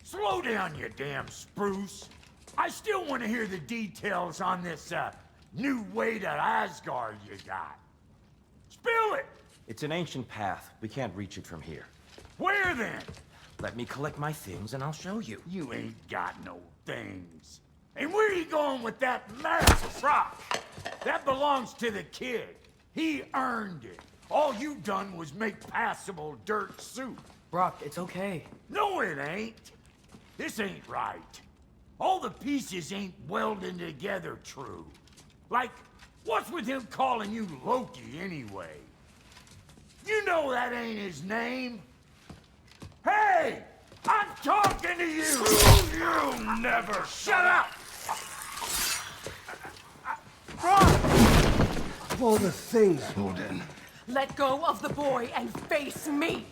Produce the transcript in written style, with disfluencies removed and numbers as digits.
Slow down, you damn spruce. I still want to hear the details on this, new way to Asgard you got. Spill it! It's an ancient path. We can't reach it from here. Where then? Let me collect my things and I'll show you. You ain't got no things. And where you going with that massive rock? That belongs to the kid. He earned it. All you done was make passable dirt soup. Brock, it's okay. No, it ain't. This ain't right. All the pieces ain't welding together true. Like, what's with him calling you Loki anyway? You know that ain't his name. Hey! I'm talking to you! You never shut up! Of all the things, Odin. Let go of the boy and face me!